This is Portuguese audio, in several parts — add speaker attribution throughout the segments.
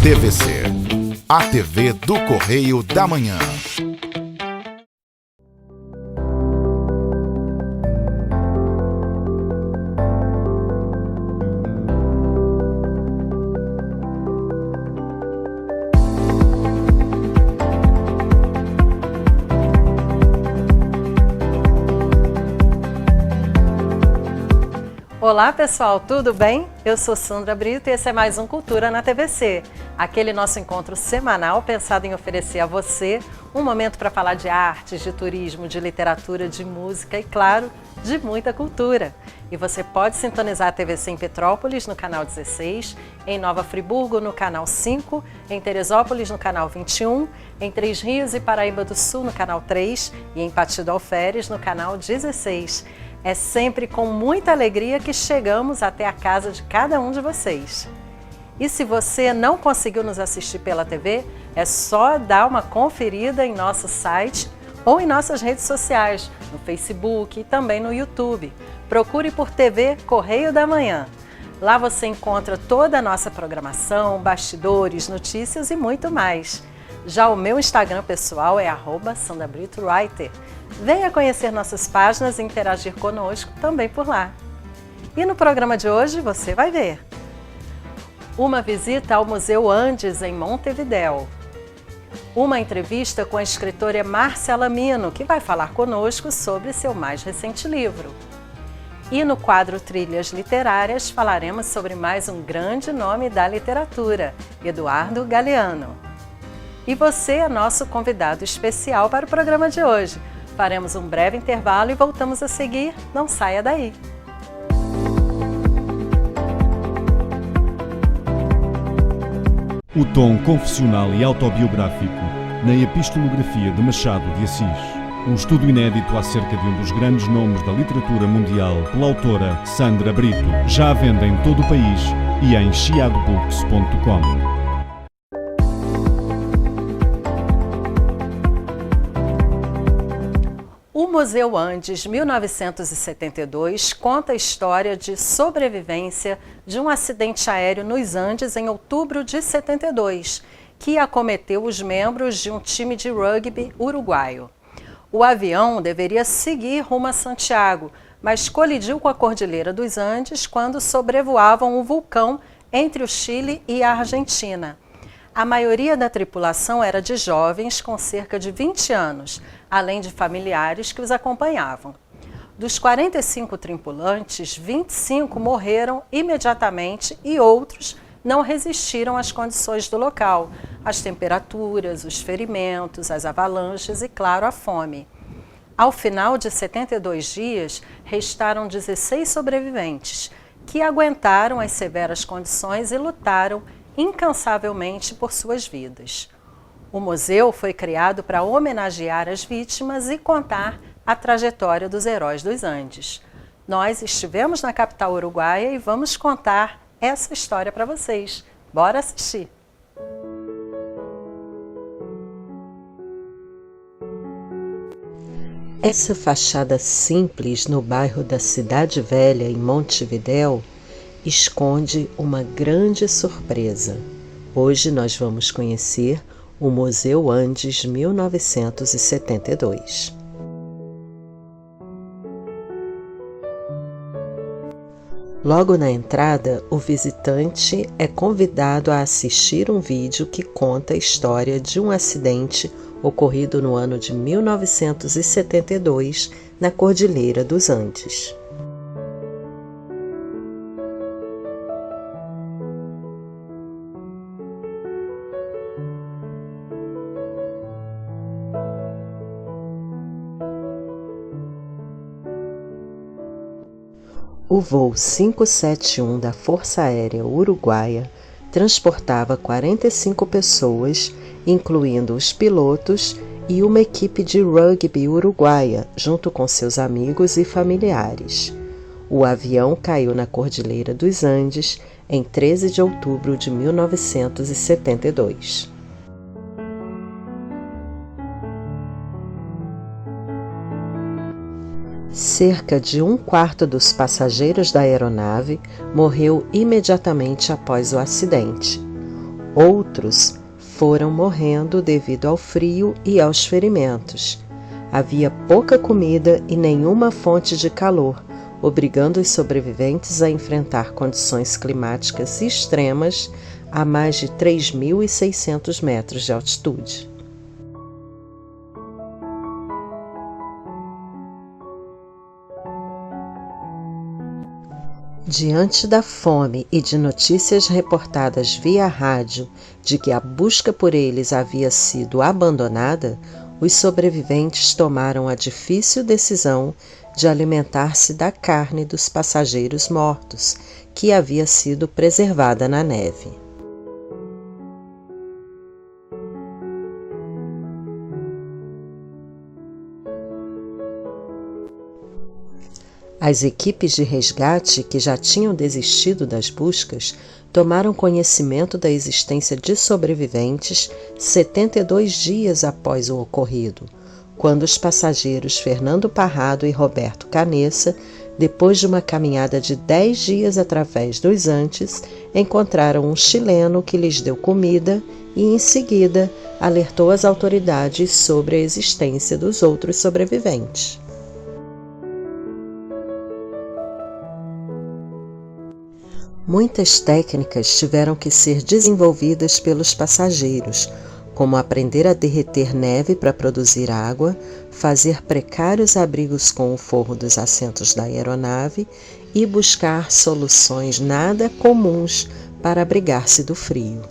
Speaker 1: TVC, a TV do Correio da Manhã.
Speaker 2: Olá pessoal, tudo bem? Eu sou Sandra Brito e esse é mais um Cultura na TVC, aquele nosso encontro semanal pensado em oferecer a você um momento para falar de artes, de turismo, de literatura, de música e, claro, de muita cultura. E você pode sintonizar a TVC em Petrópolis no canal 16, em Nova Friburgo no canal 5, em Teresópolis no canal 21, em Três Rios e Paraíba do Sul no canal 3 e em Pati do Alferes no canal 16. É sempre com muita alegria que chegamos até a casa de cada um de vocês. E se você não conseguiu nos assistir pela TV, é só dar uma conferida em nosso site ou em nossas redes sociais, no Facebook e também no YouTube. Procure por TV Correio da Manhã. Lá você encontra toda a nossa programação, bastidores, notícias e muito mais. Já o meu Instagram pessoal é @SandraBritoWriter. Venha conhecer nossas páginas e interagir conosco também por lá. E no programa de hoje você vai ver uma visita ao Museu Andes em Montevidéu, uma entrevista com a escritora Márcia Lamino, que vai falar conosco sobre seu mais recente livro. E no quadro Trilhas Literárias falaremos sobre mais um grande nome da literatura, Eduardo Galeano. E você é nosso convidado especial para o programa de hoje. Faremos um breve intervalo e voltamos a seguir. Não saia daí!
Speaker 3: O tom confessional e autobiográfico na epistolografia de Machado de Assis. Um estudo inédito acerca de um dos grandes nomes da literatura mundial pela autora Sandra Brito. Já à venda em todo o país e em chiadobooks.com.
Speaker 2: O Museu Andes 1972 conta a história de sobrevivência de um acidente aéreo nos Andes em outubro de 72, que acometeu os membros de um time de rugby uruguaio. O avião deveria seguir rumo a Santiago, mas colidiu com a Cordilheira dos Andes quando sobrevoavam um vulcão entre o Chile e a Argentina. A maioria da tripulação era de jovens com cerca de 20 anos, além de familiares que os acompanhavam. Dos 45 tripulantes, 25 morreram imediatamente e outros não resistiram às condições do local, às temperaturas, os ferimentos, as avalanches e, claro, a fome. Ao final de 72 dias, restaram 16 sobreviventes, que aguentaram as severas condições e lutaram incansavelmente por suas vidas. O museu foi criado para homenagear as vítimas e contar a trajetória dos heróis dos Andes. Nós estivemos na capital uruguaia e vamos contar essa história para vocês. Bora assistir!
Speaker 4: Essa fachada simples no bairro da Cidade Velha, em Montevidéu, esconde uma grande surpresa. Hoje nós vamos conhecer o Museu Andes 1972. Logo na entrada, o visitante é convidado a assistir um vídeo que conta a história de um acidente ocorrido no ano de 1972 na Cordilheira dos Andes. O voo 571 da Força Aérea Uruguaia transportava 45 pessoas, incluindo os pilotos e uma equipe de rugby uruguaia, junto com seus amigos e familiares. O avião caiu na Cordilheira dos Andes em 13 de outubro de 1972. Cerca de um quarto dos passageiros da aeronave morreu imediatamente após o acidente. Outros foram morrendo devido ao frio e aos ferimentos. Havia pouca comida e nenhuma fonte de calor, obrigando os sobreviventes a enfrentar condições climáticas extremas a mais de 3.600 metros de altitude. Diante da fome e de notícias reportadas via rádio de que a busca por eles havia sido abandonada, os sobreviventes tomaram a difícil decisão de alimentar-se da carne dos passageiros mortos, que havia sido preservada na neve. As equipes de resgate, que já tinham desistido das buscas, tomaram conhecimento da existência de sobreviventes 72 dias após o ocorrido, quando os passageiros Fernando Parrado e Roberto Canessa, depois de uma caminhada de 10 dias através dos Andes, encontraram um chileno que lhes deu comida e, em seguida, alertou as autoridades sobre a existência dos outros sobreviventes. Muitas técnicas tiveram que ser desenvolvidas pelos passageiros, como aprender a derreter neve para produzir água, fazer precários abrigos com o forro dos assentos da aeronave e buscar soluções nada comuns para abrigar-se do frio.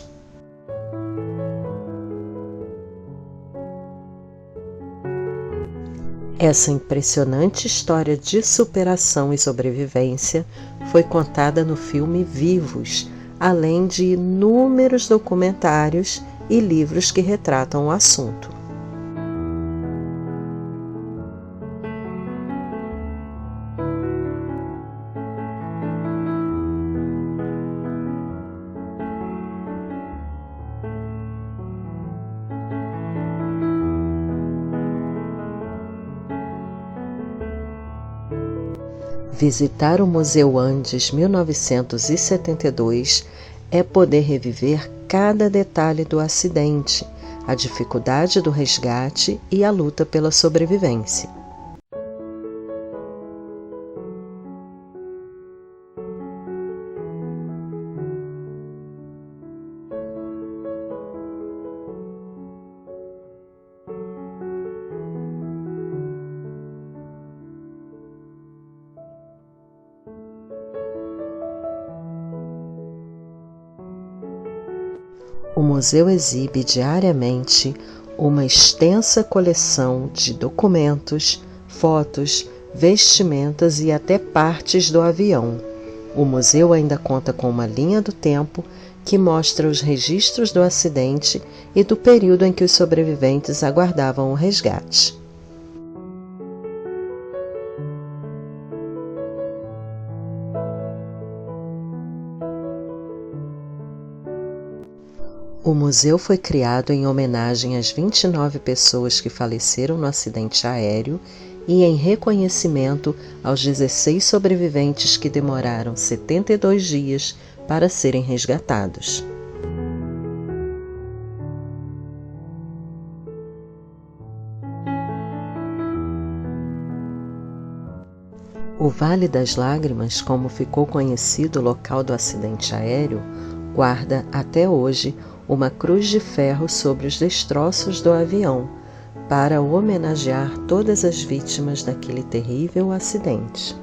Speaker 4: Essa impressionante história de superação e sobrevivência foi contada no filme Vivos, além de inúmeros documentários e livros que retratam o assunto. Visitar o Museu Andes 1972 é poder reviver cada detalhe do acidente, a dificuldade do resgate e a luta pela sobrevivência. O museu exibe diariamente uma extensa coleção de documentos, fotos, vestimentas e até partes do avião. O museu ainda conta com uma linha do tempo que mostra os registros do acidente e do período em que os sobreviventes aguardavam o resgate. O museu foi criado em homenagem às 29 pessoas que faleceram no acidente aéreo e em reconhecimento aos 16 sobreviventes que demoraram 72 dias para serem resgatados. O Vale das Lágrimas, como ficou conhecido o local do acidente aéreo, guarda até hoje uma cruz de ferro sobre os destroços do avião, para homenagear todas as vítimas daquele terrível acidente.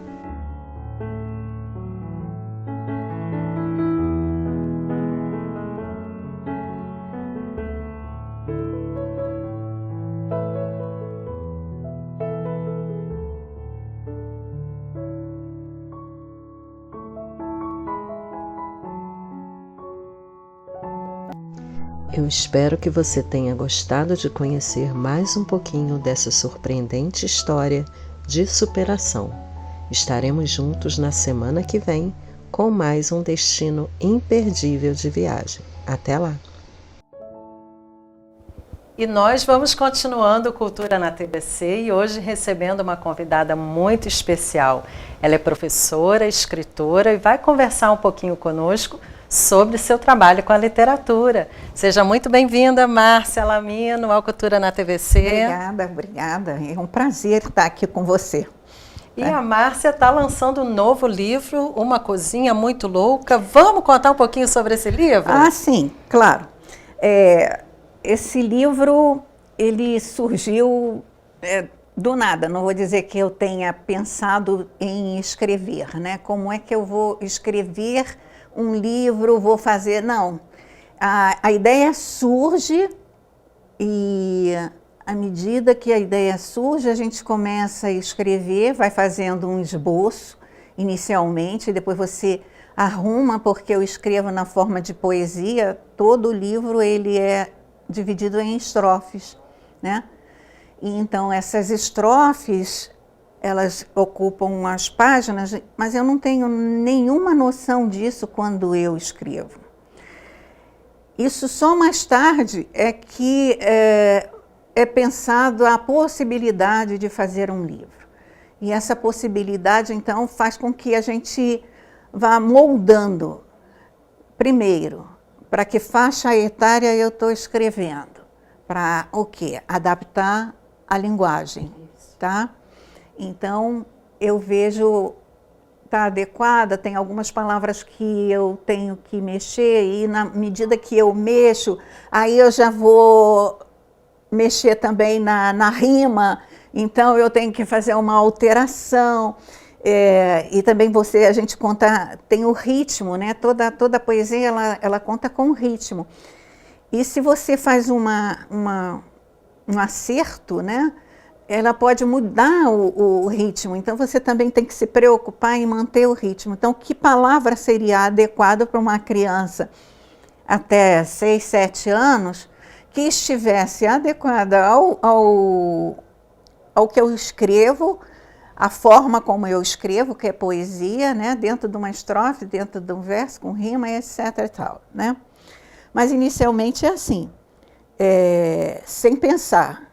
Speaker 4: Eu espero que você tenha gostado de conhecer mais um pouquinho dessa surpreendente história de superação. Estaremos juntos na semana que vem com mais um destino imperdível de viagem. Até lá!
Speaker 2: E nós vamos continuando Cultura na TVC e hoje recebendo uma convidada muito especial. Ela é professora, escritora e vai conversar um pouquinho conosco sobre seu trabalho com a literatura. Seja muito bem-vinda, Márcia Lamino, ao Cultura na TVC.
Speaker 5: Obrigada. É um prazer estar aqui com você.
Speaker 2: E a Márcia está lançando um novo livro, Uma Cozinha Muito Louca. Vamos contar um pouquinho sobre esse livro?
Speaker 5: Ah, sim, claro. Esse livro, ele surgiu do nada. Não vou dizer que eu tenha pensado em escrever, né? Como é que eu vou escrever um livro, vou fazer... Não. A ideia surge e... À medida que a ideia surge, a gente começa a escrever, vai fazendo um esboço inicialmente, depois você arruma, porque eu escrevo na forma de poesia, todo o livro ele é dividido em estrofes, né? E então essas estrofes, elas ocupam as páginas, mas eu não tenho nenhuma noção disso quando eu escrevo. Isso só mais tarde é que... é pensado a possibilidade de fazer um livro. E essa possibilidade, então, faz com que a gente vá moldando, primeiro, para que faixa etária eu estou escrevendo, para o quê? Adaptar a linguagem, tá? Então, eu vejo, está adequada, tem algumas palavras que eu tenho que mexer, e na medida que eu mexo, aí eu já vou... mexer também na rima, então eu tenho que fazer uma alteração, e também a gente conta, tem o ritmo, né? Toda a poesia, ela conta com ritmo. E se você faz um acerto, né? Ela pode mudar o ritmo, então você também tem que se preocupar em manter o ritmo. Então, que palavra seria adequada para uma criança até 6, 7 anos, que estivesse adequada ao que eu escrevo, a forma como eu escrevo, que é poesia, né? Dentro de uma estrofe, dentro de um verso, com rima, etc. e tal, né? Mas inicialmente é assim, sem pensar.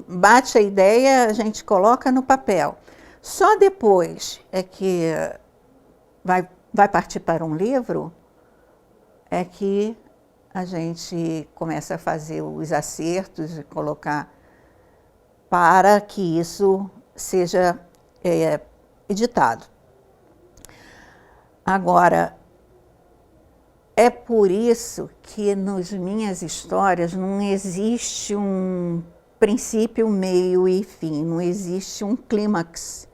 Speaker 5: Bate a ideia, a gente coloca no papel. Só depois é que vai partir para um livro, é que a gente começa a fazer os acertos e colocar para que isso seja editado. Agora, é por isso que nas minhas histórias não existe um princípio, meio e fim, não existe um clímax.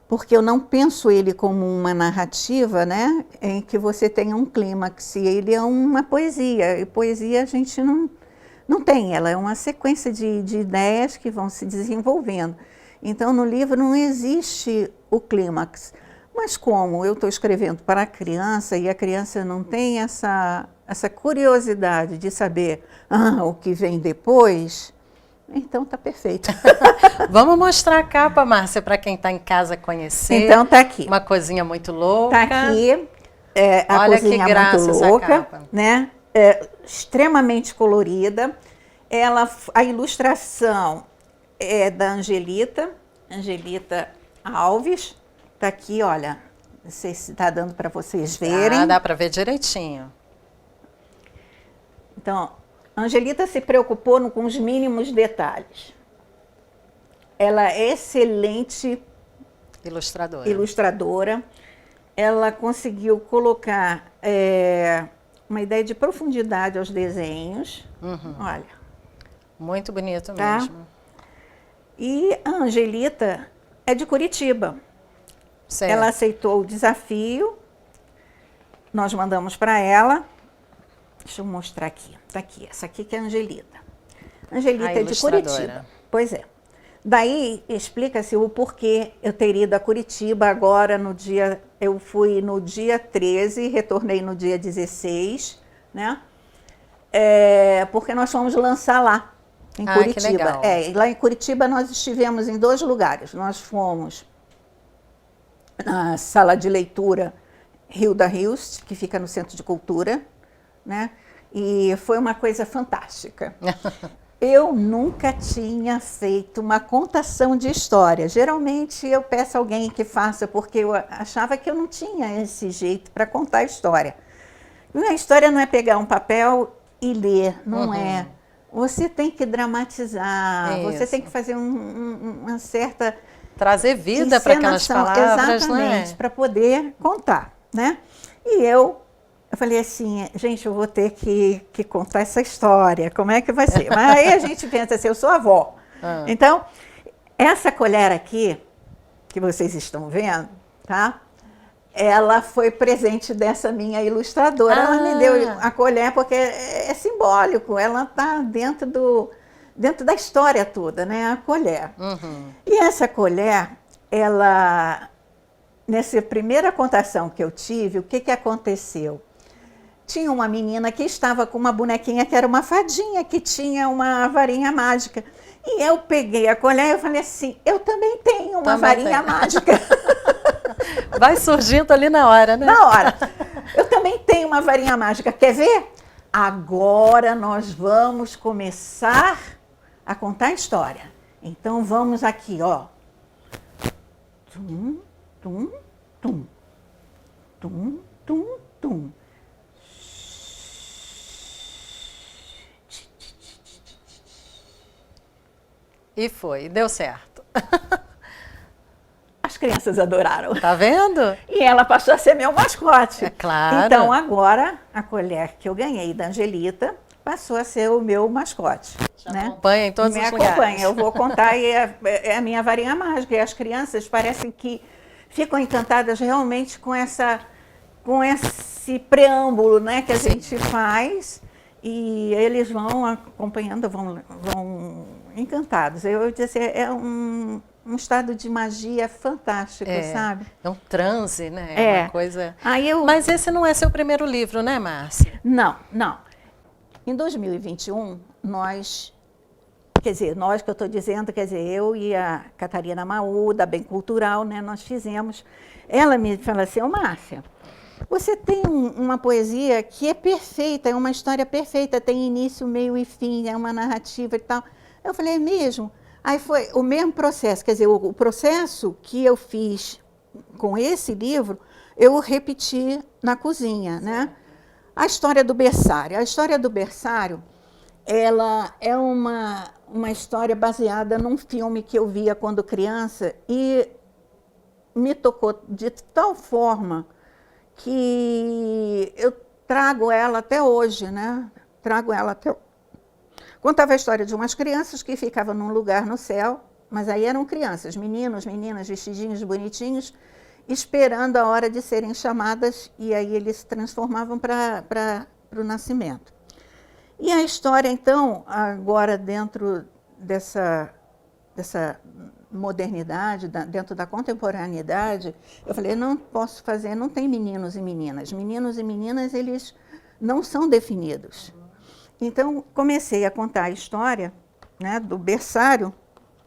Speaker 5: Porque eu não penso ele como uma narrativa, né, em que você tenha um clímax, e ele é uma poesia, e poesia a gente não tem, ela é uma sequência de ideias que vão se desenvolvendo. Então, no livro não existe o clímax, mas como eu estou escrevendo para a criança, e a criança não tem essa curiosidade de saber o que vem depois... Então tá perfeito.
Speaker 2: Vamos mostrar a capa, Márcia, para quem está em casa conhecer.
Speaker 5: Então tá aqui.
Speaker 2: Uma cozinha muito louca.
Speaker 5: Tá aqui, a
Speaker 2: Olha
Speaker 5: cozinha
Speaker 2: que graça
Speaker 5: muito louca,
Speaker 2: essa capa.
Speaker 5: né? Extremamente colorida. A ilustração é da Angelita Alves. Tá aqui, olha. Não sei se está dando para vocês verem.
Speaker 2: Dá para ver direitinho.
Speaker 5: Então, a Angelita se preocupou com os mínimos detalhes. Ela é excelente ilustradora. Ela conseguiu colocar uma ideia de profundidade aos desenhos. Olha.
Speaker 2: Muito bonito
Speaker 5: tá?
Speaker 2: mesmo.
Speaker 5: E a Angelita é de Curitiba.
Speaker 2: Certo.
Speaker 5: Ela aceitou o desafio. Nós mandamos para ela. Deixa eu mostrar aqui. Está aqui, essa aqui que é a Angelita. Angelita é de Curitiba. Pois é. Daí explica-se o porquê eu ter ido a Curitiba agora eu fui no dia 13, retornei no dia 16, né? Porque nós fomos lançar lá, em Curitiba.
Speaker 2: Que legal.
Speaker 5: Lá em Curitiba nós estivemos em 2 lugares. Nós fomos na sala de leitura Hilda Hilst, que fica no Centro de Cultura, né? E foi uma coisa fantástica. Eu nunca tinha feito uma contação de história. Geralmente eu peço alguém que faça, porque eu achava que eu não tinha esse jeito para contar a história. A história não é pegar um papel e ler, não é. Você tem que dramatizar, você tem que fazer uma certa...
Speaker 2: Trazer vida para aquelas palavras,
Speaker 5: exatamente, para poder contar, né? E eu falei assim, gente, eu vou ter que contar essa história, como é que vai ser? Mas aí a gente pensa assim, eu sou avó. Então, essa colher aqui, que vocês estão vendo, tá? Ela foi presente dessa minha ilustradora. Ela me deu a colher porque é simbólico, ela está dentro da história toda, né? A colher. E essa colher, ela, nessa primeira contação que eu tive, o que aconteceu? Tinha uma menina que estava com uma bonequinha que era uma fadinha, que tinha uma varinha mágica. E eu peguei a colher e falei assim, eu também tenho uma varinha mágica.
Speaker 2: Vai surgindo ali na hora, né?
Speaker 5: Na hora. Eu também tenho uma varinha mágica. Quer ver? Agora nós vamos começar a contar a história. Então vamos aqui, ó. Tum, tum, tum. Tum, tum, tum.
Speaker 2: E foi, deu certo.
Speaker 5: As crianças adoraram.
Speaker 2: Tá vendo?
Speaker 5: E ela passou a ser meu mascote.
Speaker 2: É claro.
Speaker 5: Então agora a colher que eu ganhei da Angelita passou a ser o meu mascote.
Speaker 2: Já
Speaker 5: né?
Speaker 2: acompanha em todos os lugares. Me acompanha,
Speaker 5: eu vou contar e é a minha varinha mágica. E as crianças parecem que ficam encantadas realmente com esse preâmbulo, né, que a gente faz. E eles vão acompanhando, vão encantados. Eu disse, é um estado de magia fantástico, sabe?
Speaker 2: É um transe, né? É uma coisa... Mas esse não é seu primeiro livro, né, Márcia?
Speaker 5: Não. Em 2021, nós que eu estou dizendo, eu e a Catarina Maú, da Bem Cultural, né, nós fizemos... Ela me falou assim, Márcia, você tem uma poesia que é perfeita, é uma história perfeita, tem início, meio e fim, é uma narrativa e tal. Eu falei, é mesmo? Aí foi o mesmo processo, o processo que eu fiz com esse livro, eu repeti na cozinha, né? A história do berçário. A história do berçário, ela é uma história baseada num filme que eu via quando criança e me tocou de tal forma que eu trago ela até hoje, né? Contava a história de umas crianças que ficavam num lugar no céu, mas aí eram crianças, meninos, meninas, vestidinhos bonitinhos, esperando a hora de serem chamadas, e aí eles se transformavam para o nascimento. E a história, então, agora dentro dessa modernidade, dentro da contemporaneidade, eu falei, não posso fazer, não tem meninos e meninas. Meninos e meninas, eles não são definidos. Então, comecei a contar a história, né, do berçário.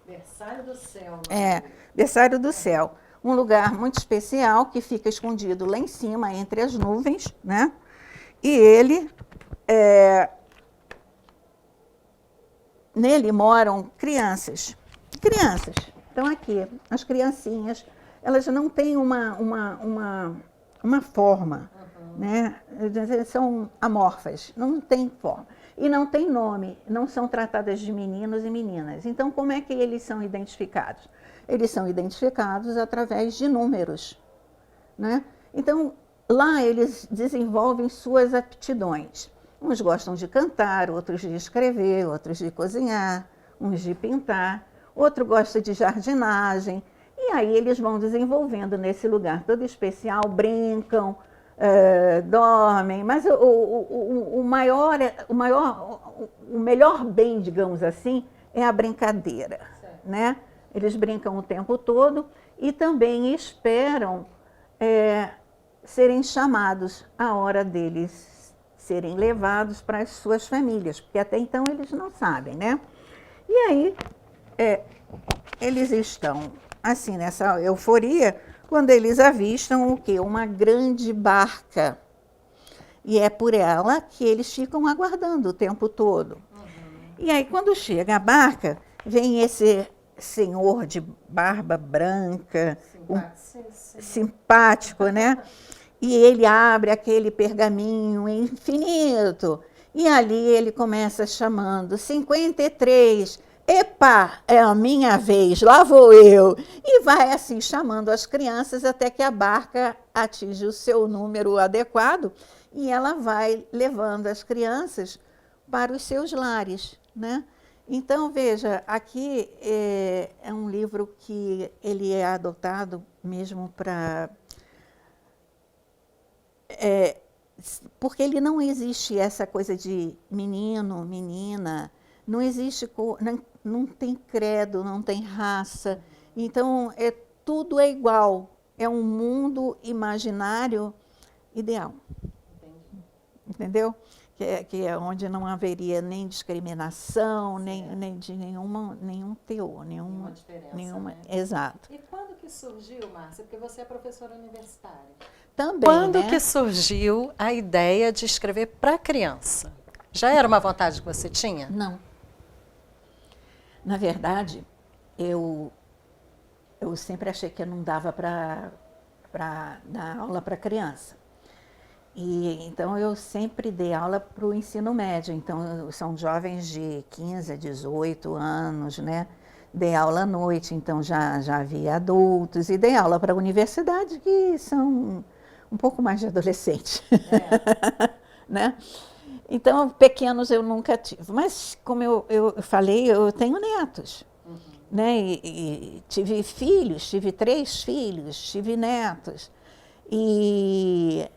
Speaker 2: Berçário do céu. Né?
Speaker 5: Berçário do céu. Um lugar muito especial que fica escondido lá em cima, entre as nuvens, né? E ele, nele moram crianças. Crianças, estão aqui, as criancinhas, elas não têm uma forma, né? São amorfas, não têm forma. E não tem nome, não são tratadas de meninos e meninas. Então, como é que eles são identificados? Eles são identificados através de números, né? Então, lá eles desenvolvem suas aptidões. Uns gostam de cantar, outros de escrever, outros de cozinhar, uns de pintar, outro gosta de jardinagem. E aí eles vão desenvolvendo nesse lugar todo especial, brincam, dormem, mas o melhor bem, digamos assim, é a brincadeira, né? Eles brincam o tempo todo e também esperam serem chamados a hora deles serem levados para as suas famílias, porque até então eles não sabem, né? E aí eles estão assim nessa euforia quando eles avistam o quê? Uma grande barca. E é por ela que eles ficam aguardando o tempo todo. E aí, quando chega a barca, vem esse senhor de barba branca, simpático, né? e ele abre aquele pergaminho infinito, e ali ele começa chamando 53, epa, é a minha vez, lá vou eu. E vai assim chamando as crianças até que a barca atinge o seu número adequado e ela vai levando as crianças para os seus lares, né? Então, veja, aqui é um livro que ele é adotado mesmo para... porque ele não existe essa coisa de menino, menina, não existe, não tem credo, não tem raça. Então, tudo é igual, é um mundo imaginário ideal. Entendeu? Que é onde não haveria nem discriminação, nem de nenhum teor, nenhuma diferença. Né? Exato.
Speaker 2: E quando que surgiu, Márcia? Porque você é professora universitária.
Speaker 5: Também,
Speaker 2: quando
Speaker 5: né?
Speaker 2: que surgiu a ideia de escrever para criança? Já era uma vontade que você tinha?
Speaker 5: Não. Na verdade, eu sempre achei que eu não dava para dar aula para criança. E então eu sempre dei aula para o ensino médio, então são jovens de 15 a 18 anos, né? Dei aula à noite, então já havia adultos, e dei aula para a universidade, que são um pouco mais de adolescente. Né? Então, pequenos eu nunca tive, mas como eu falei, eu tenho netos. Né? E tive filhos, tive 3 filhos, tive netos. E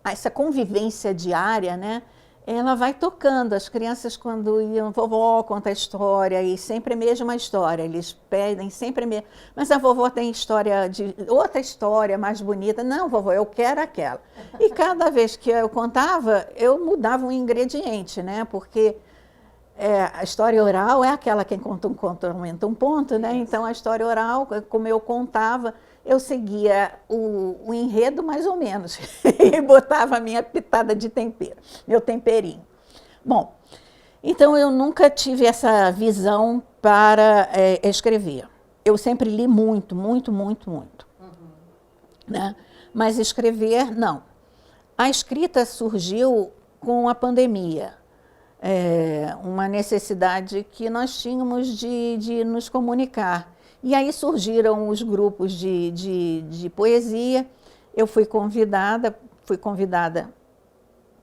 Speaker 5: essa convivência diária, né, ela vai tocando. As crianças, quando iam, vovó conta a história, e sempre a mesma história, eles pedem sempre a mesma. Mas a vovó tem outra história mais bonita. Não, vovó, eu quero aquela. E cada vez que eu contava, eu mudava um ingrediente, né, porque a história oral é aquela que conta um conto, aumenta um ponto, né? Então, a história oral, como eu contava, eu seguia o enredo mais ou menos e botava a minha pitada de tempero, meu temperinho. Bom, então eu nunca tive essa visão para escrever. Eu sempre li muito, muito, muito, muito. Né? Mas escrever, não. A escrita surgiu com a pandemia. Uma necessidade que nós tínhamos de nos comunicar. E aí surgiram os grupos de poesia. Eu fui convidada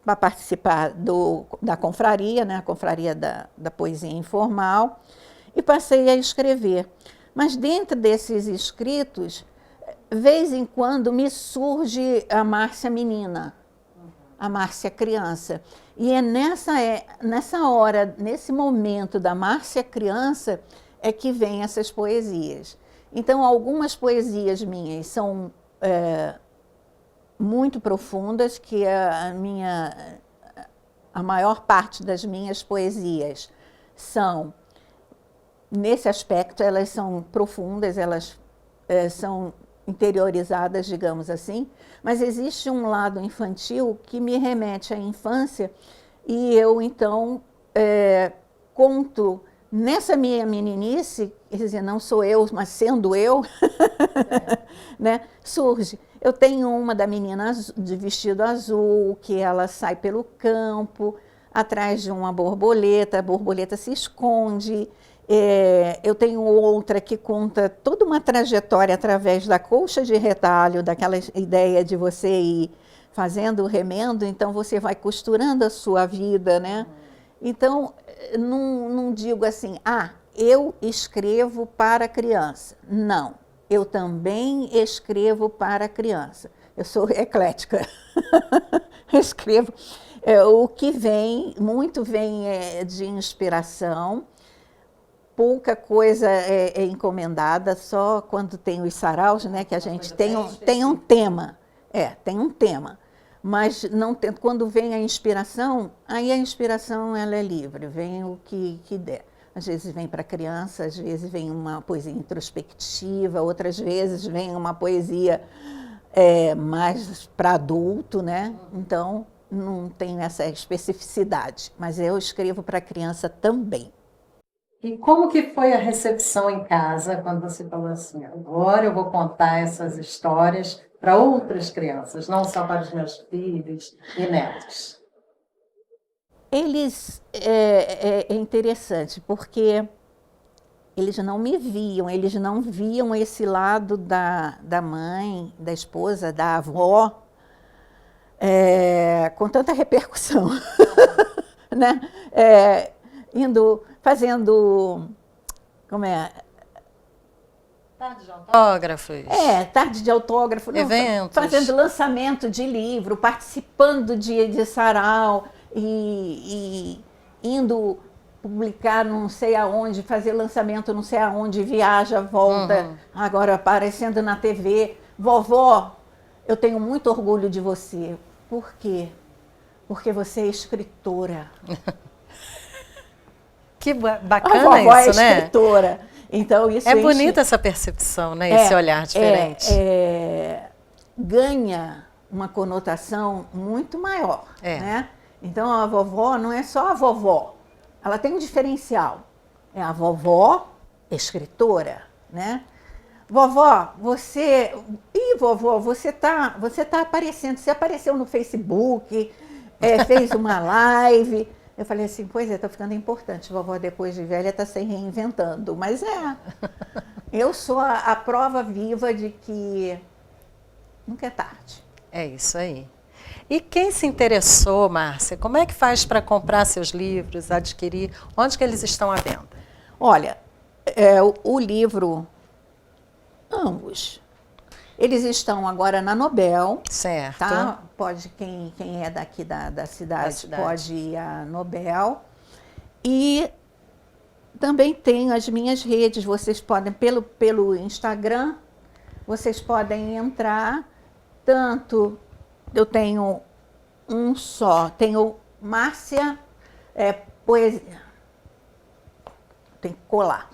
Speaker 5: para participar da confraria, né, a confraria da poesia informal, e passei a escrever. Mas dentro desses escritos, vez em quando me surge a Márcia menina, a Márcia criança. E é nessa hora, nesse momento da Márcia criança, é que vem essas poesias. Então, algumas poesias minhas são muito profundas, que a maior parte das minhas poesias são, nesse aspecto, elas são profundas, elas são interiorizadas, digamos assim, mas existe um lado infantil que me remete à infância, e eu, então, conto nessa minha meninice, quer dizer, não sou eu, mas sendo eu, né, surge. Eu tenho uma da menina de vestido azul, que ela sai pelo campo, atrás de uma borboleta, a borboleta se esconde. Eu tenho outra que conta toda uma trajetória através da colcha de retalho, daquela ideia de você ir fazendo o remendo, então você vai costurando a sua vida, né? Então, não digo assim, eu escrevo para criança. Não, eu também escrevo para criança. Eu sou eclética. Escrevo. O que vem, muito vem de inspiração, pouca coisa é encomendada, só quando tem os saraus, né, que a gente tem um tema. Tem um tema. Mas não tem, quando vem a inspiração, aí a inspiração ela é livre, vem o que der. Às vezes vem para criança, às vezes vem uma poesia introspectiva, outras vezes vem uma poesia mais para adulto, né? Então, não tem essa especificidade, mas eu escrevo para criança também.
Speaker 2: E como que foi a recepção em casa quando você falou assim, agora eu vou contar essas histórias para outras crianças, não só para os meus filhos e netos?
Speaker 5: Eles, é interessante, porque eles não me viam, eles não viam esse lado da mãe, da esposa, da avó, com tanta repercussão, né? Fazendo, como é?
Speaker 2: Tarde de autógrafos.
Speaker 5: Tarde de autógrafo.
Speaker 2: Eventos.
Speaker 5: Fazendo lançamento de livro, participando de sarau e indo publicar não sei aonde, fazer lançamento não sei aonde, viaja, volta, agora aparecendo na TV. Vovó, eu tenho muito orgulho de você. Por quê? Porque você é escritora.
Speaker 2: Que
Speaker 5: A
Speaker 2: bacana
Speaker 5: vovó
Speaker 2: isso,
Speaker 5: é
Speaker 2: né?
Speaker 5: escritora. Então, isso
Speaker 2: É bonita essa percepção, né? Esse olhar diferente.
Speaker 5: Ganha uma conotação muito maior, né? Então, a vovó não é só a vovó. Ela tem um diferencial. É a vovó escritora, né? Vovó, você... Ih, vovó, você tá aparecendo. Você apareceu no Facebook, fez uma live. Eu falei assim, pois é, tá ficando importante. Vovó, depois de velha, tá se reinventando. Mas eu sou a prova viva de que nunca é tarde.
Speaker 2: É isso aí. E quem se interessou, Márcia, como é que faz para comprar seus livros, adquirir? Onde que eles estão à venda?
Speaker 5: Olha, o livro, ambos, eles estão agora na Nobel.
Speaker 2: Certo.
Speaker 5: Tá? Pode, quem é daqui da cidade pode ir à Nobel. E também tenho as minhas redes, vocês podem, pelo Instagram, vocês podem entrar, tanto, eu tenho um só, tenho Márcia, poesia, tem que colar,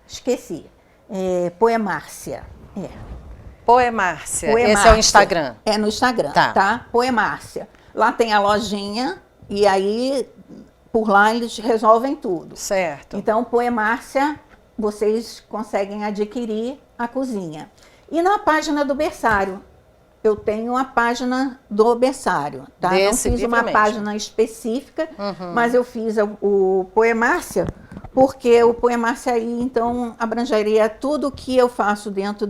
Speaker 5: esqueci, Poemárcia,
Speaker 2: Poemárcia, esse é o Instagram.
Speaker 5: É no Instagram, tá? Poemárcia. Lá tem a lojinha e aí por lá eles resolvem tudo.
Speaker 2: Certo.
Speaker 5: Então, Poemárcia, vocês conseguem adquirir a cozinha. E na página do berçário, eu tenho a página do berçário, tá? Não fiz uma página específica, mas eu fiz o Poemárcia, porque o Poemárcia aí, então, abrangeria tudo que eu faço dentro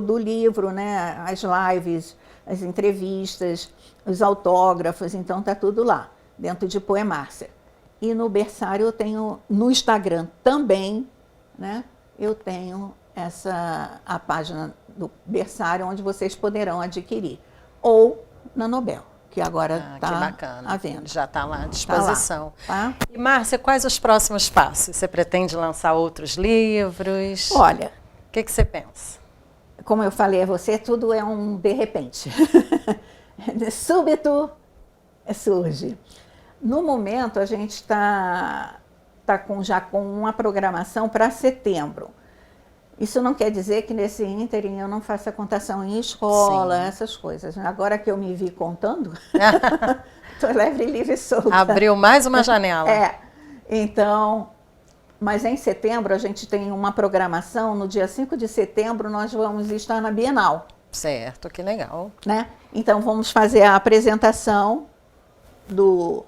Speaker 5: do livro, né? As lives, as entrevistas, os autógrafos, então tá tudo lá, dentro de Poemárcia. E no berçário eu tenho, no Instagram também, né? Eu tenho a página do berçário, onde vocês poderão adquirir. Ou na Nobel, que agora está à venda.
Speaker 2: Já está lá à disposição.
Speaker 5: Tá?
Speaker 2: E, Márcia, quais os próximos passos? Você pretende lançar outros livros?
Speaker 5: Olha...
Speaker 2: O que você pensa?
Speaker 5: Como eu falei a você, tudo é um de repente. Súbito surge. No momento, a gente está já com uma programação para setembro. Isso não quer dizer que nesse ínterim eu não faça contação em escola, essas coisas. Agora que eu me vi contando, estou livre e solta.
Speaker 2: Abriu mais uma janela.
Speaker 5: Então, mas em setembro a gente tem uma programação, no dia 5 de setembro nós vamos estar na Bienal.
Speaker 2: Certo, que legal.
Speaker 5: Né? Então vamos fazer a apresentação do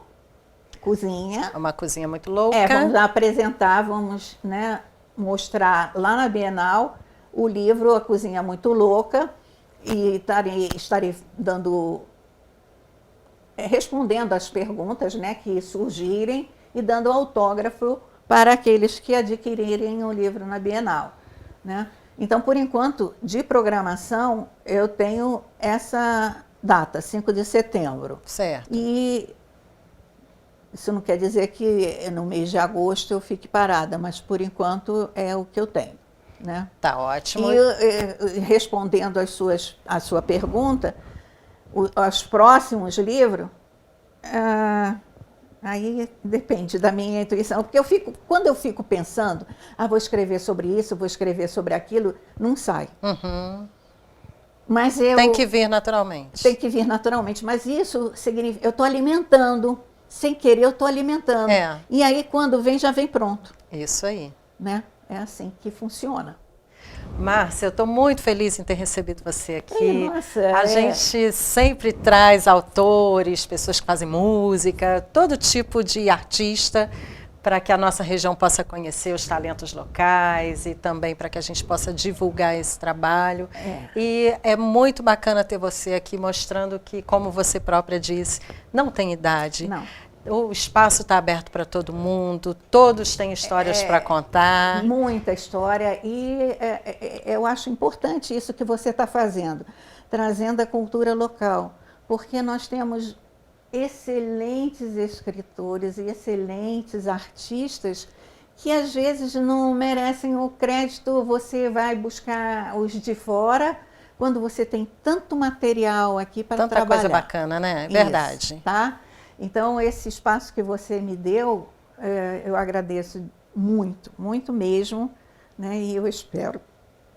Speaker 5: Cozinha.
Speaker 2: É uma cozinha muito louca.
Speaker 5: Vamos apresentar, vamos, né, mostrar lá na Bienal o livro A Cozinha Muito Louca e estarei respondendo às perguntas, né, que surgirem e dando autógrafo para aqueles que adquirirem o livro na Bienal, né? Então, por enquanto, de programação, eu tenho essa data, 5 de setembro.
Speaker 2: Certo.
Speaker 5: E isso não quer dizer que no mês de agosto eu fique parada, mas por enquanto é o que eu tenho, né?
Speaker 2: Tá ótimo.
Speaker 5: E respondendo a sua pergunta, os próximos livros, aí depende da minha intuição, porque quando eu fico pensando, vou escrever sobre isso, vou escrever sobre aquilo, não sai. Mas
Speaker 2: tem que vir naturalmente.
Speaker 5: Tem que vir naturalmente, mas isso significa, eu estou alimentando, sem querer eu estou alimentando. E aí quando vem, já vem pronto.
Speaker 2: Isso aí.
Speaker 5: Né? É assim que funciona.
Speaker 2: Márcia, eu estou muito feliz em ter recebido você aqui.
Speaker 5: Nossa,
Speaker 2: a gente sempre traz autores, pessoas que fazem música, todo tipo de artista, para que a nossa região possa conhecer os talentos locais e também para que a gente possa divulgar esse trabalho. E é muito bacana ter você aqui mostrando que, como você própria disse, não tem idade.
Speaker 5: Não.
Speaker 2: O espaço está aberto para todo mundo, todos têm histórias para contar.
Speaker 5: Muita história e eu acho importante isso que você está fazendo, trazendo a cultura local, porque nós temos excelentes escritores e excelentes artistas que às vezes não merecem o crédito. Você vai buscar os de fora quando você tem tanto material aqui para trabalhar.
Speaker 2: Tanta coisa bacana, né? Verdade.
Speaker 5: Isso, tá? Então, esse espaço que você me deu, eu agradeço muito, muito mesmo, né? E eu espero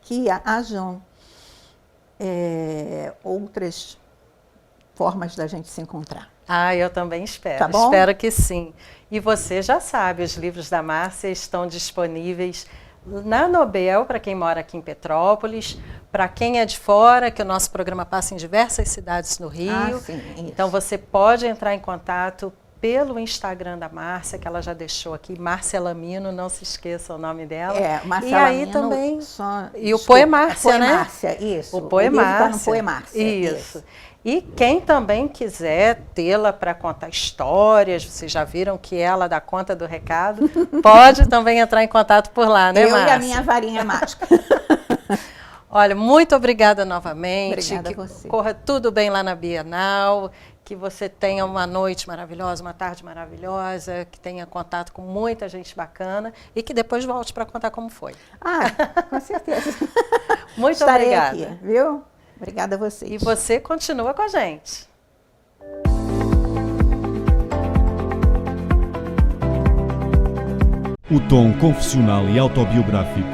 Speaker 5: que hajam outras formas da gente se encontrar.
Speaker 2: Ah, eu também espero.
Speaker 5: Tá bom?
Speaker 2: Espero que sim. E você já sabe, os livros da Márcia estão disponíveis na Nobel, para quem mora aqui em Petrópolis, para quem é de fora, que o nosso programa passa em diversas cidades no Rio.
Speaker 5: Sim, isso.
Speaker 2: Então você pode entrar em contato pelo Instagram da Márcia, que ela já deixou aqui, Márcia Lamino, não se esqueça o nome dela.
Speaker 5: Márcia
Speaker 2: e aí
Speaker 5: Lamino,
Speaker 2: também
Speaker 5: e
Speaker 2: o Poemárcia, né?
Speaker 5: Poemárcia, isso.
Speaker 2: O Poemárcia.
Speaker 5: Tá no Poemárcia.
Speaker 2: Isso. E quem também quiser tê-la para contar histórias, vocês já viram que ela dá conta do recado, pode também entrar em contato por lá, né, Márcia?
Speaker 5: Eu e a minha varinha mágica.
Speaker 2: Olha, muito obrigada novamente.
Speaker 5: Obrigada
Speaker 2: que
Speaker 5: a você.
Speaker 2: corra tudo bem lá na Bienal, que você tenha uma noite maravilhosa, uma tarde maravilhosa, que tenha contato com muita gente bacana e que depois volte para contar como foi.
Speaker 5: Com certeza.
Speaker 2: Muito
Speaker 5: Estarei
Speaker 2: obrigada.
Speaker 5: aqui, viu? Obrigada a vocês.
Speaker 2: E você continua com a gente.
Speaker 3: O tom confessional e autobiográfico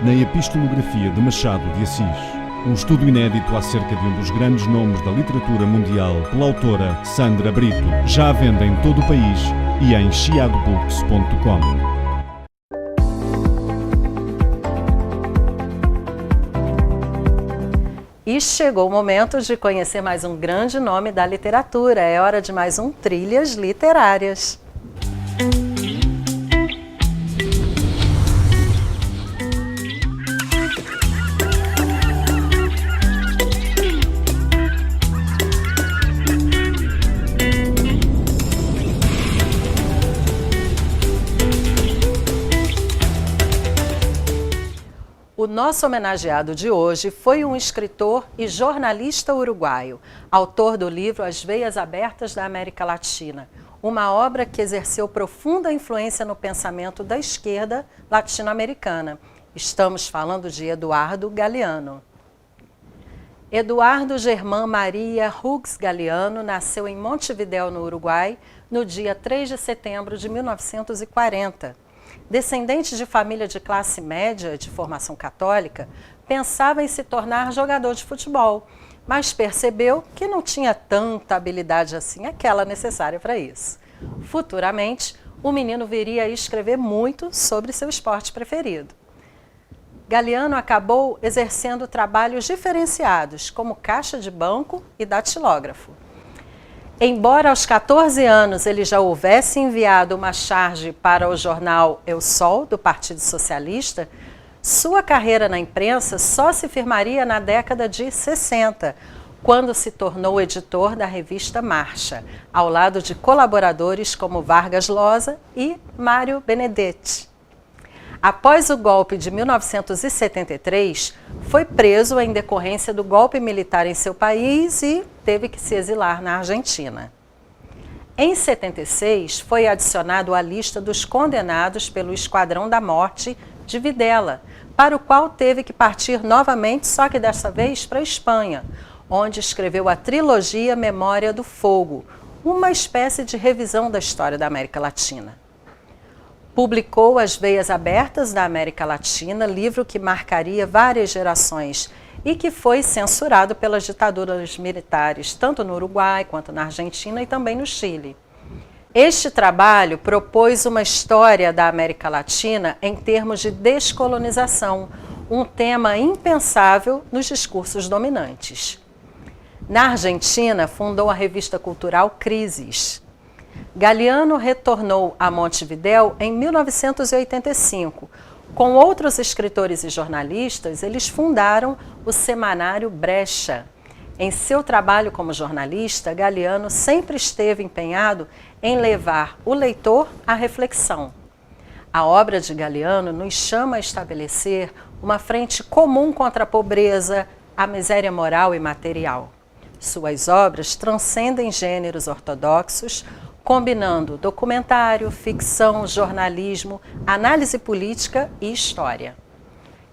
Speaker 3: na Epistolografia de Machado de Assis. Um estudo inédito acerca de um dos grandes nomes da literatura mundial pela autora Sandra Brito. Já à venda em todo o país e em chiadobooks.com.
Speaker 2: E chegou o momento de conhecer mais um grande nome da literatura. É hora de mais um Trilhas Literárias. O nosso homenageado de hoje foi um escritor e jornalista uruguaio, autor do livro As Veias Abertas da América Latina, uma obra que exerceu profunda influência no pensamento da esquerda latino-americana. Estamos falando de Eduardo Galeano. Eduardo Germán Maria Hughes Galeano nasceu em Montevidéu, no Uruguai, no dia 3 de setembro de 1940. Descendente de família de classe média de formação católica, pensava em se tornar jogador de futebol, mas percebeu que não tinha tanta habilidade assim, aquela necessária para isso. Futuramente, o menino viria a escrever muito sobre seu esporte preferido. Galeano acabou exercendo trabalhos diferenciados, como caixa de banco e datilógrafo. Embora aos 14 anos ele já houvesse enviado uma charge para o jornal El Sol, do Partido Socialista, sua carreira na imprensa só se firmaria na década de 60, quando se tornou editor da revista Marcha, ao lado de colaboradores como Vargas Llosa e Mário Benedetti. Após o golpe de 1973, foi preso em decorrência do golpe militar em seu país e teve que se exilar na Argentina. Em 76, foi adicionado à lista dos condenados pelo Esquadrão da Morte de Videla, para o qual teve que partir novamente, só que dessa vez para a Espanha, onde escreveu a trilogia Memória do Fogo, uma espécie de revisão da história da América Latina. Publicou As Veias Abertas da América Latina, livro que marcaria várias gerações e que foi censurado pelas ditaduras militares, tanto no Uruguai quanto na Argentina e também no Chile. Este trabalho propôs uma história da América Latina em termos de descolonização, um tema impensável nos discursos dominantes. Na Argentina, fundou a revista cultural Crises. Galeano retornou a Montevidéu em 1985. Com outros escritores e jornalistas, eles fundaram o semanário Brecha. Em seu trabalho como jornalista, Galeano sempre esteve empenhado em levar o leitor à reflexão. A obra de Galeano nos chama a estabelecer uma frente comum contra a pobreza, a miséria moral e material. Suas obras transcendem gêneros ortodoxos, combinando documentário, ficção, jornalismo, análise política e história.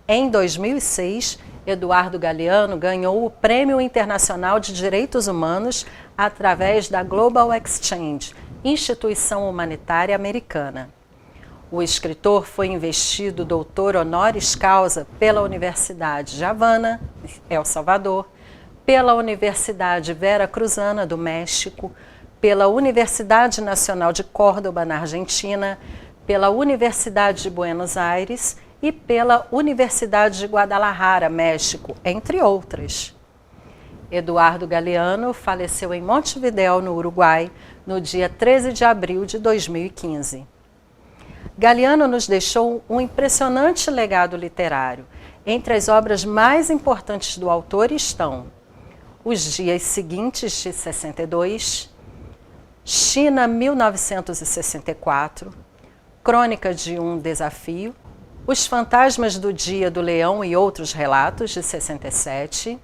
Speaker 2: Em 2006, Eduardo Galeano ganhou o Prêmio Internacional de Direitos Humanos através da Global Exchange, instituição humanitária americana. O escritor foi investido doutor honoris causa pela Universidade de Havana, El Salvador, pela Universidade Vera Cruzana do México, pela Universidade Nacional de Córdoba, na Argentina, pela Universidade de Buenos Aires e pela Universidade de Guadalajara, México, entre outras. Eduardo Galeano faleceu em Montevidéu, no Uruguai, no dia 13 de abril de 2015. Galeano nos deixou um impressionante legado literário. Entre as obras mais importantes do autor estão Os Dias Seguintes, de 62, China, 1964, Crônica de um Desafio, Os Fantasmas do Dia do Leão e Outros Relatos, de 67,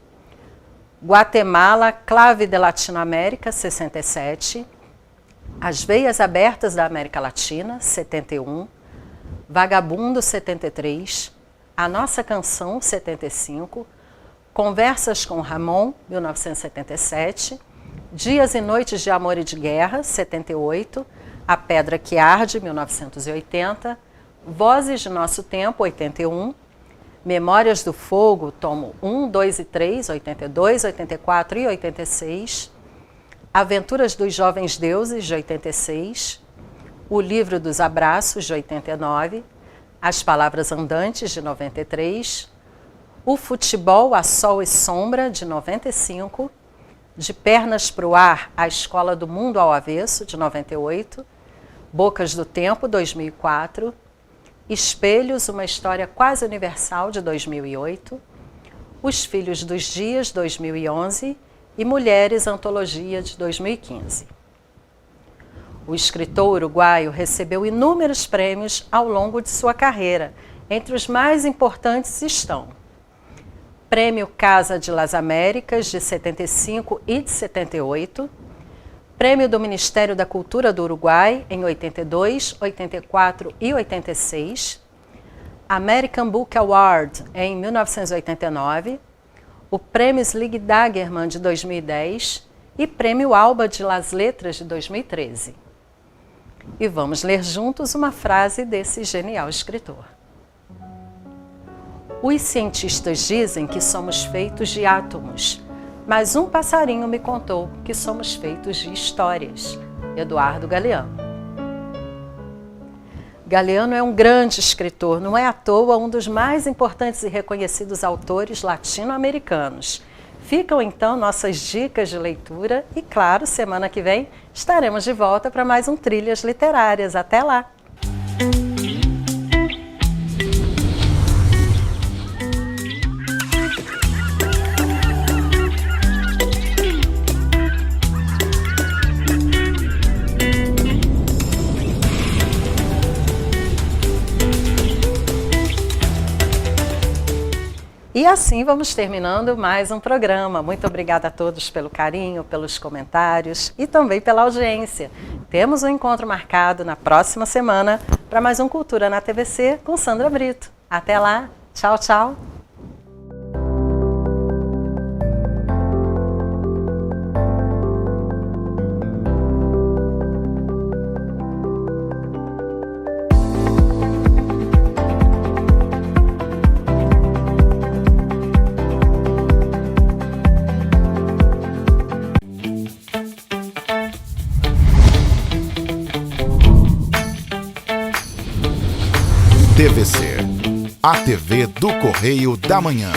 Speaker 2: Guatemala, Clave de Latinoamérica, 67, As Veias Abertas da América Latina, 71, Vagabundo, 73, A Nossa Canção, 75, Conversas com Ramon, 1977, Dias e Noites de Amor e de Guerra, 78, A Pedra que Arde, 1980, Vozes de Nosso Tempo, 81, Memórias do Fogo, tomo 1, 2 e 3, 82, 84 e 86, Aventuras dos Jovens Deuses, de 86, O Livro dos Abraços, de 89, As Palavras Andantes, de 93, O Futebol a Sol e Sombra, de 95, De Pernas pro Ar, A Escola do Mundo ao Avesso, de 98, Bocas do Tempo, 2004, Espelhos, Uma História Quase Universal, de 2008, Os Filhos dos Dias, 2011 e Mulheres, Antologia, de 2015. O escritor uruguaio recebeu inúmeros prêmios ao longo de sua carreira. Entre os mais importantes estão Prêmio Casa de las Américas, de 75 e de 78, Prêmio do Ministério da Cultura do Uruguai, em 82, 84 e 86, American Book Award, em 1989, o Prêmio Slig Dagerman, de 2010 e Prêmio Alba de las Letras, de 2013. E vamos ler juntos uma frase desse genial escritor. Os cientistas dizem que somos feitos de átomos, mas um passarinho me contou que somos feitos de histórias. Eduardo Galeano. Galeano é um grande escritor, não é à toa um dos mais importantes e reconhecidos autores latino-americanos. Ficam então nossas dicas de leitura e, claro, semana que vem estaremos de volta para mais um Trilhas Literárias. Até lá! E assim vamos terminando mais um programa. Muito obrigada a todos pelo carinho, pelos comentários e também pela audiência. Temos um encontro marcado na próxima semana para mais um Cultura na TVC com Sandra Brito. Até lá. Tchau, tchau.
Speaker 1: TVC A TV do Correio da Manhã.